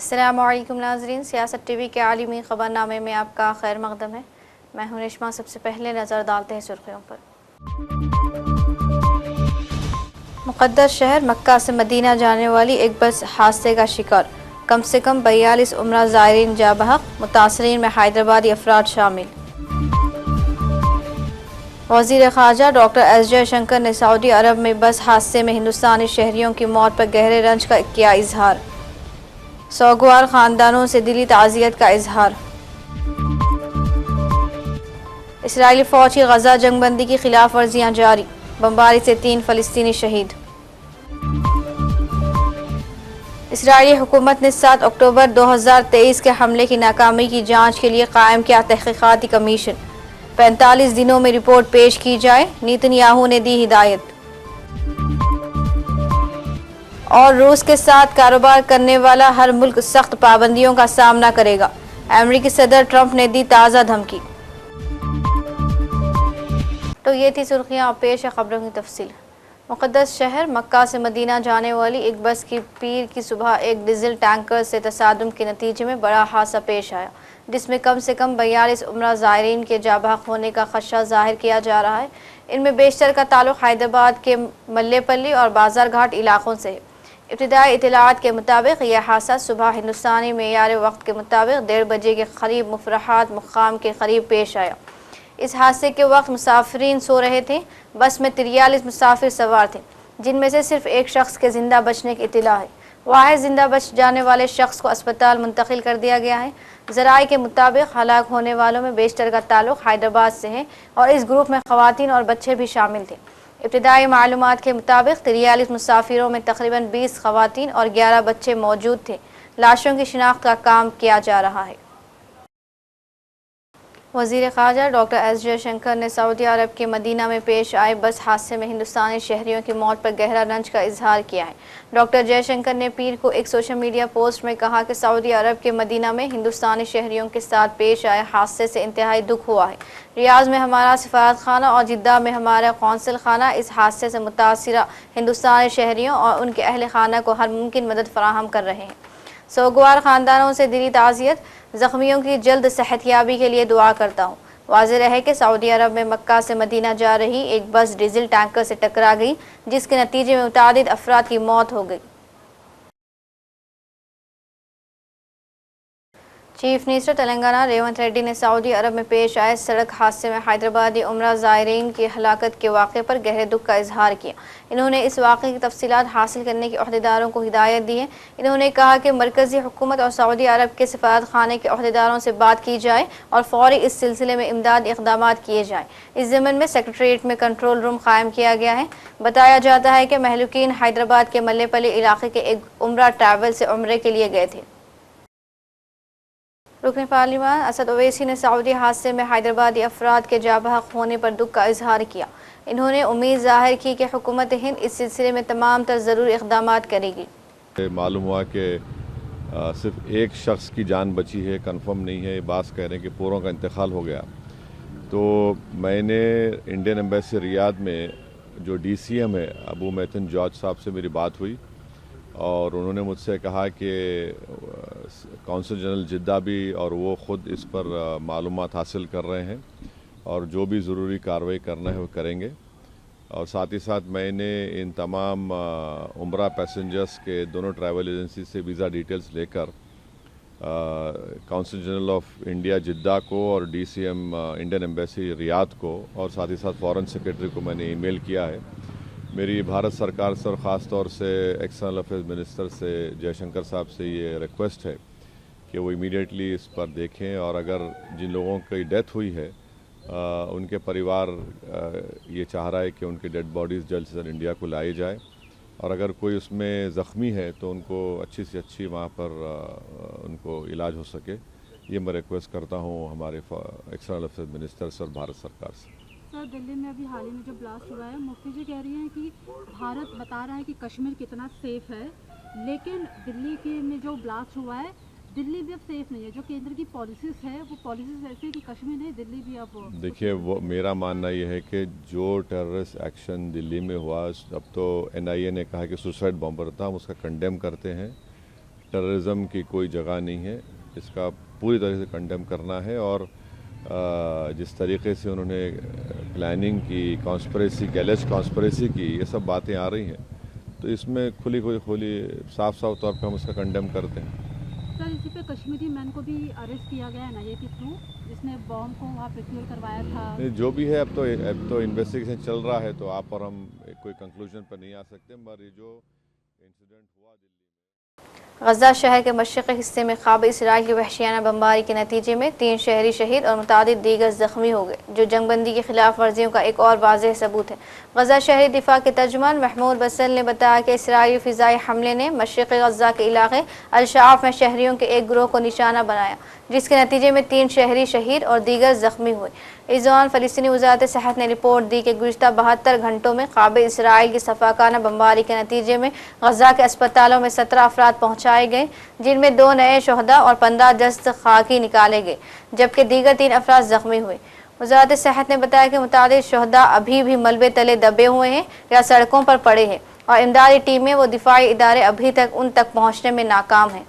السلام علیکم ناظرین، سیاست ٹی وی کے عالمی خبر نامے میں آپ کا خیر مقدم ہے۔ میں ہوں نشما۔ سب سے پہلے نظر ڈالتے ہیں سرخیوں پر۔ مقدس شہر مکہ سے مدینہ جانے والی ایک بس حادثے کا شکار، کم سے کم 42 عمرہ زائرین جاں بحق، متاثرین میں حیدرآبادی افراد شامل۔ وزیر خارجہ ڈاکٹر ایس جے شنکر نے سعودی عرب میں بس حادثے میں ہندوستانی شہریوں کی موت پر گہرے رنج کا کیا اظہار، سوگوار خاندانوں سے دلی تعزیت کا اظہار۔ اسرائیلی فوج کی غزہ جنگ بندی کی خلاف ورزیاں جاری، بمباری سے 3 فلسطینی شہید۔ اسرائیلی حکومت نے 7 اکتوبر 2023 کے حملے کی ناکامی کی جانچ کے لیے قائم کیا تحقیقاتی کمیشن، 45 دنوں میں رپورٹ پیش کی جائے، نیتن یاہو نے دی ہدایت۔ اور روس کے ساتھ کاروبار کرنے والا ہر ملک سخت پابندیوں کا سامنا کرے گا، امریکی صدر ٹرمپ نے دی تازہ دھمکی۔ تو یہ تھی سرخیاں، اور پیش ہے خبروں کی تفصیل۔ مقدس شہر مکہ سے مدینہ جانے والی ایک بس کی پیر کی صبح ایک ڈیزل ٹینکر سے تصادم کے نتیجے میں بڑا حادثہ پیش آیا، جس میں کم سے کم 42 عمرہ زائرین کے جاں بحق ہونے کا خدشہ ظاہر کیا جا رہا ہے۔ ان میں بیشتر کا تعلق حیدرآباد کے ملے پلی اور بازار گھاٹ علاقوں سے ہے۔ ابتدائی اطلاعات کے مطابق یہ حادثہ صبح ہندوستانی معیار وقت کے مطابق 1:30 بجے کے قریب مفرحات مقام کے قریب پیش آیا۔ اس حادثے کے وقت مسافرین سو رہے تھے۔ بس میں 43 مسافر سوار تھے، جن میں سے صرف ایک شخص کے زندہ بچنے کی اطلاع ہے۔ واحد زندہ بچ جانے والے شخص کو اسپتال منتقل کر دیا گیا ہے۔ ذرائع کے مطابق ہلاک ہونے والوں میں بیشتر کا تعلق حیدرآباد سے ہے، اور اس گروپ میں خواتین اور بچے بھی شامل تھے۔ ابتدائی معلومات کے مطابق 43 مسافروں میں تقریباً 20 خواتین اور 11 بچے موجود تھے۔ لاشوں کی شناخت کا کام کیا جا رہا ہے۔ وزیر خارجہ ڈاکٹر ایس جے شنکر نے سعودی عرب کے مدینہ میں پیش آئے بس حادثے میں ہندوستانی شہریوں کی موت پر گہرا رنج کا اظہار کیا ہے۔ ڈاکٹر جے شنکر نے پیر کو ایک سوشل میڈیا پوسٹ میں کہا کہ سعودی عرب کے مدینہ میں ہندوستانی شہریوں کے ساتھ پیش آئے حادثے سے انتہائی دکھ ہوا ہے۔ ریاض میں ہمارا سفارت خانہ اور جدہ میں ہمارا قونصل خانہ اس حادثے سے متاثرہ ہندوستانی شہریوں اور ان کے اہل خانہ کو ہر ممکن مدد فراہم کر رہے ہیں۔ سوگوار خاندانوں سے دلی تعزیت، زخمیوں کی جلد صحت یابی کے لیے دعا کرتا ہوں۔ واضح رہے کہ سعودی عرب میں مکہ سے مدینہ جا رہی ایک بس ڈیزل ٹینکر سے ٹکرا گئی، جس کے نتیجے میں متعدد افراد کی موت ہو گئی۔ چیف منسٹر تلنگانہ ریونت ریڈی نے سعودی عرب میں پیش آئے سڑک حادثے میں حیدرآبادی عمرہ زائرین کی ہلاکت کے واقعے پر گہرے دکھ کا اظہار کیا۔ انہوں نے اس واقعے کی تفصیلات حاصل کرنے کے عہدیداروں کو ہدایت دی ہے۔ انہوں نے کہا کہ مرکزی حکومت اور سعودی عرب کے سفارت خانے کے عہدیداروں سے بات کی جائے اور فوری اس سلسلے میں امدادی اقدامات کیے جائیں۔ اس ضمن میں سیکریٹریٹ میں کنٹرول روم قائم کیا گیا ہے۔ بتایا جاتا ہے کہ مہلوکین حیدرآباد کے ملے پلی علاقے کے ایک عمرہ ٹریول سے عمرے کے لیے گئے تھے۔ رکن پارلیمان اسد اویسی نے سعودی حادثے میں حیدرآبادی افراد کے جاں بحق ہونے پر دکھ کا اظہار کیا۔ انہوں نے امید ظاہر کی کہ حکومت ہند اس سلسلے میں تمام تر ضروری اقدامات کرے گی۔ معلوم ہوا کہ صرف ایک شخص کی جان بچی ہے، کنفرم نہیں ہے، بعض کہہ رہے ہیں کہ پوروں کا انتقال ہو گیا۔ تو میں نے انڈین ایمبیسی ریاض میں جو ڈی سی ایم ہے ابو میتن جارج صاحب سے میری بات ہوئی، اور انہوں نے مجھ سے کہا کہ کونسل جنرل جدہ بھی اور وہ خود اس پر معلومات حاصل کر رہے ہیں، اور جو بھی ضروری کارروائی کرنا ہے وہ کریں گے۔ اور ساتھ ہی ساتھ میں نے ان تمام عمرہ پیسنجرز کے دونوں ٹریول ایجنسی سے ویزا ڈیٹیلز لے کر consul general of India Jeddah کو اور D C M Indian embassy Riyadh کو اور ساتھ ہی ساتھ فارن سیکرٹری کو میں نے ای میل کیا ہے۔ میری بھارت سرکار سے اور خاص طور سے ایکسٹرنل افیئرز منسٹر سے جے شنکر صاحب سے یہ ریکویسٹ ہے کہ وہ امیڈیٹلی اس پر دیکھیں، اور اگر جن لوگوں کی ڈیتھ ہوئی ہے ان کے پریوار یہ چاہ رہا ہے کہ ان کی ڈیڈ باڈیز جلد سے جلد انڈیا کو لائی جائے، اور اگر کوئی اس میں زخمی ہے تو ان کو اچھی سے اچھی وہاں پر ان کو علاج ہو سکے۔ یہ میں ریکویسٹ کرتا ہوں ہمارے ایکسٹرنل افیئرز منسٹر سے اور بھارت سرکار سے۔ سر، دلی میں ابھی حال ہی میں جو بلاسٹ ہوا ہے، مفتی جی کہہ رہی ہیں کہ بھارت بتا رہا ہے کہ کشمیر کتنا سیف ہے، لیکن دلی کے میں جو بلاسٹ ہوا ہے دلی بھی اب سیف نہیں ہے۔ جو کیندر کی پالیسیز ہے وہ پالیسیز ایسی ہے کہ کشمیر نہیں، دلی بھی اب دیکھیے، وہ میرا ماننا یہ ہے کہ جو ٹیررسٹ ایکشن دلی میں ہوا، اب تو این آئی اے نے کہا کہ سوسائڈ بامبر تھا، ہم اس کا کنڈیم کرتے ہیں، ٹیررزم کی کوئی جگہ نہیں ہے، اس کا پوری طرح سے کنڈیم کرنا ہے، اور جس طریقے سے انہوں نے پلاننگ کی، کانسپریسی کی، الج کانسپریسی کی، یہ سب باتیں آ رہی ہیں، تو اس میں کھلی صاف طور پہ ہم اس کا کنڈیم کرتے ہیں۔ سر اسی پہ کشمیری مین کو بھی اریسٹ کیا گیا ہے نا، یہ کے تھرو جس نے بام کو وہاں پروکیور کروایا تھا؟ جو بھی ہے، اب تو انویسٹیگیشن چل رہا ہے، تو آپ اور ہم کوئی کنکلوژن پر نہیں آ سکتے، مگر یہ جو انسیڈنٹ ہوا دلی غزہ شہر کے مشرقی حصے میں خواب اسرائیل کی وحشیانہ بمباری کے نتیجے میں 3 شہری شہید اور متعدد دیگر زخمی ہو گئے، جو جنگ بندی کی خلاف ورزیوں کا ایک اور واضح ثبوت ہے۔ غزہ شہری دفاع کے ترجمان محمود بسل نے بتایا کہ اسرائیلی فضائی حملے نے مشرقی غزہ کے علاقے الشعاف میں شہریوں کے ایک گروہ کو نشانہ بنایا، جس کے نتیجے میں 3 شہری شہید اور دیگر زخمی ہوئے۔ اس دوران فلسطینی وزارت صحت نے رپورٹ دی کہ گزشتہ 72 گھنٹوں میں قابل اسرائیل کی صفاقانہ بمباری کے نتیجے میں غزہ کے اسپتالوں میں 17 افراد پہنچائے گئے، جن میں 2 نئے شہداء اور 15 جسد خاکی نکالے گئے، جبکہ دیگر 3 افراد زخمی ہوئے۔ وزارت صحت نے بتایا کہ متعدد شہداء ابھی بھی ملبے تلے دبے ہوئے ہیں یا سڑکوں پر پڑے ہیں، اور امدادی ٹیمیں و دفاعی ادارے ابھی تک ان تک پہنچنے میں ناکام ہیں۔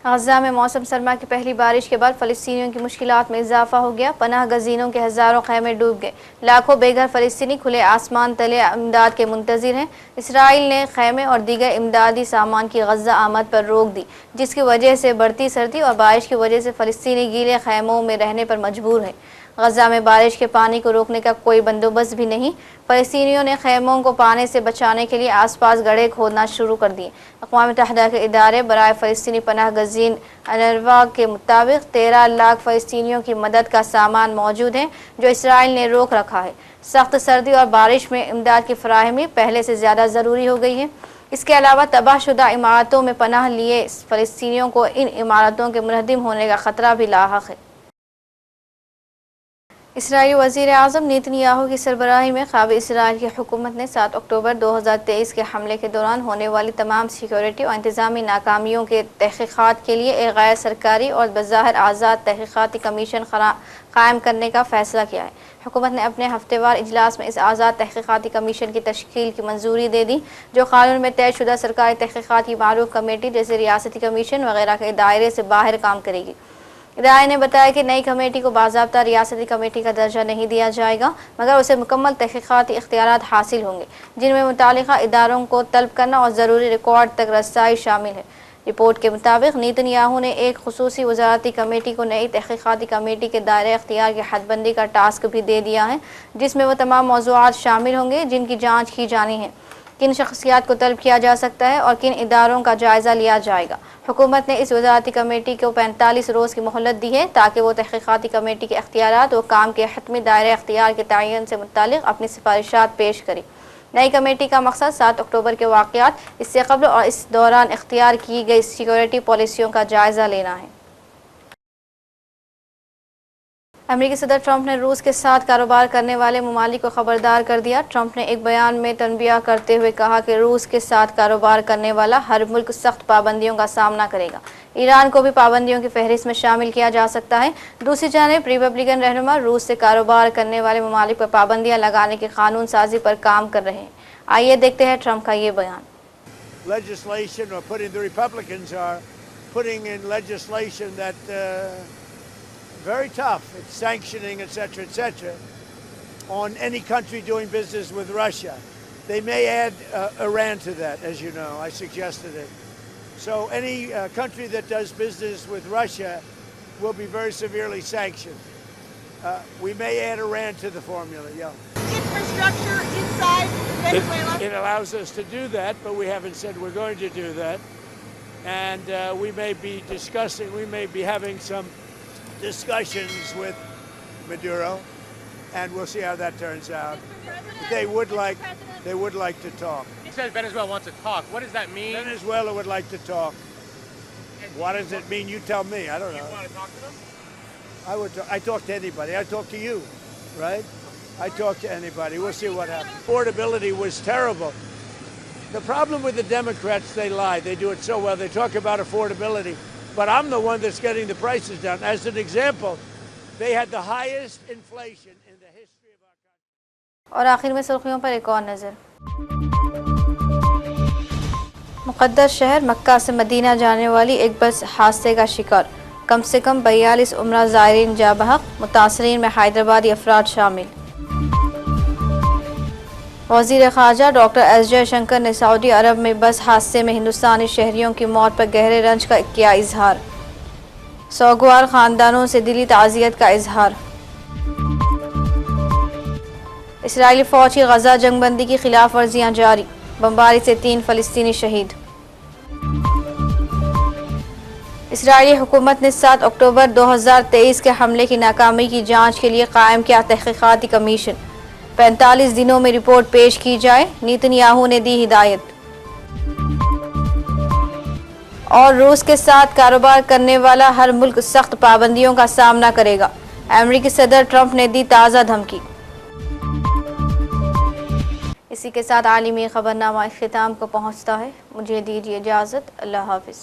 غزہ میں موسم سرما کی پہلی بارش کے بعد فلسطینیوں کی مشکلات میں اضافہ ہو گیا۔ پناہ گزینوں کے ہزاروں خیمے ڈوب گئے، لاکھوں بے گھر فلسطینی کھلے آسمان تلے امداد کے منتظر ہیں۔ اسرائیل نے خیمے اور دیگر امدادی سامان کی غزہ آمد پر روک دی، جس کی وجہ سے بڑھتی سردی اور بارش کی وجہ سے فلسطینی گیلے خیموں میں رہنے پر مجبور ہیں۔ غزہ میں بارش کے پانی کو روکنے کا کوئی بندوبست بھی نہیں۔ فلسطینیوں نے خیموں کو پانی سے بچانے کے لیے آس پاس گڑھے کھودنا شروع کر دیے۔ اقوام متحدہ کے ادارے برائے فلسطینی پناہ گزین انروا کے مطابق 13 لاکھ فلسطینیوں کی مدد کا سامان موجود ہے، جو اسرائیل نے روک رکھا ہے۔ سخت سردی اور بارش میں امداد کی فراہمی پہلے سے زیادہ ضروری ہو گئی ہے۔ اس کے علاوہ تباہ شدہ عمارتوں میں پناہ لیے فلسطینیوں کو ان عمارتوں کے منہدم ہونے کا خطرہ بھی لاحق ہے۔ اسرائیلی وزیر اعظم نیتن یاہو کی سربراہی میں خواب اسرائیل کی حکومت نے 7 اکتوبر 2023 کے حملے کے دوران ہونے والی تمام سیکیورٹی اور انتظامی ناکامیوں کے تحقیقات کے لیے ایک غیر سرکاری اور بظاہر آزاد تحقیقاتی کمیشن قائم کرنے کا فیصلہ کیا ہے۔ حکومت نے اپنے ہفتہ وار اجلاس میں اس آزاد تحقیقاتی کمیشن کی تشکیل کی منظوری دے دی، جو قانون میں طے شدہ سرکاری تحقیقات کی معروف کمیٹی جیسے ریاستی کمیشن وغیرہ کے دائرے سے باہر کام کرے گی۔ ادارے نے بتایا کہ نئی کمیٹی کو باضابطہ ریاستی کمیٹی کا درجہ نہیں دیا جائے گا، مگر اسے مکمل تحقیقاتی اختیارات حاصل ہوں گے، جن میں متعلقہ اداروں کو طلب کرنا اور ضروری ریکارڈ تک رسائی شامل ہے۔ رپورٹ کے مطابق نیتن یاہو نے ایک خصوصی وزارتی کمیٹی کو نئی تحقیقاتی کمیٹی کے دائرہ اختیار کی حد بندی کا ٹاسک بھی دے دیا ہے، جس میں وہ تمام موضوعات شامل ہوں گے جن کی جانچ کی جانی ہے، کن شخصیات کو طلب کیا جا سکتا ہے اور کن اداروں کا جائزہ لیا جائے گا۔ حکومت نے اس وزارتی کمیٹی کو 45 روز کی مہلت دی ہے تاکہ وہ تحقیقاتی کمیٹی کے اختیارات و کام کے حتمی دائرہ اختیار کے تعین سے متعلق اپنی سفارشات پیش کرے۔ نئی کمیٹی کا مقصد 7 اکتوبر کے واقعات، اس سے قبل اور اس دوران اختیار کی گئی سیکیورٹی پالیسیوں کا جائزہ لینا ہے۔ امریکی صدر ٹرمپ نے روس کے ساتھ کاروبار کرنے والے ممالک کو خبردار کر دیا۔ ٹرمپ نے ایک بیان میں تنبیہ کرتے ہوئے کہا کہ روس کے ساتھ کاروبار کرنے والا ہر ملک سخت پابندیوں کا سامنا کرے گا۔ ایران کو بھی پابندیوں کی فہرست میں شامل کیا جا سکتا ہے۔ دوسری جانب ریپبلکن رہنما روس سے کاروبار کرنے والے ممالک پر پابندیاں لگانے کی قانون سازی پر کام کر رہے ہیں۔ آئیے دیکھتے ہیں ٹرمپ کا یہ بیان۔ very tough. It's sanctioning, etc., on any country doing business with Russia. They may add Iran to that, as you know. I suggested it. So any country that does business with Russia will be very severely sanctioned. We may add Iran to the formula, yeah. Infrastructure inside Venezuela? It allows us to do that, but we haven't said we're going to do that. And we may be discussing, we may be having some discussions with Maduro, and we'll see how that turns out. They would like to talk. He says Venezuela wants to talk. What does that mean? Venezuela would like to talk. What does it mean? You tell me. I don't know. You want to talk to them? I talk to anybody. I talk to you, right? I talk to anybody. We'll see what happens. Affordability was terrible. The problem with the Democrats, they lie. They do it so well. They talk about affordability. But I'm the one that's getting the prices down. As an example, they had the highest inflation in the history of our country. اور آخر میں سرخیوں پر ایک اور نظر۔ مقدس شہر مکہ سے مدینہ جانے والی ایک بس حادثے کا شکار، کم سے کم 42 عمرہ زائرین جاں بحق، متاثرین میں حیدرآبادی افراد شامل۔ وزیر خارجہ ڈاکٹر ایس جے شنکر نے سعودی عرب میں بس حادثے میں ہندوستانی شہریوں کی موت پر گہرے رنج کا کیا اظہار، سوگوار خاندانوں سے دلی تعزیت کا اظہار۔ اسرائیلی فوج کی غزہ جنگ بندی کی خلاف ورزیاں جاری، بمباری سے 3 فلسطینی شہید۔ اسرائیلی حکومت نے 7 اکتوبر 2023 کے حملے کی ناکامی کی جانچ کے لیے قائم کیا تحقیقاتی کمیشن، 45 دنوں میں رپورٹ پیش کی جائے، نیتن یاہو نے دی ہدایت۔ اور روس کے ساتھ کاروبار کرنے والا ہر ملک سخت پابندیوں کا سامنا کرے گا، امریکی صدر ٹرمپ نے دی تازہ دھمکی۔ اسی کے ساتھ عالمی خبرنامہ اختتام کو پہنچتا ہے، مجھے دیجیے اجازت، اللہ حافظ۔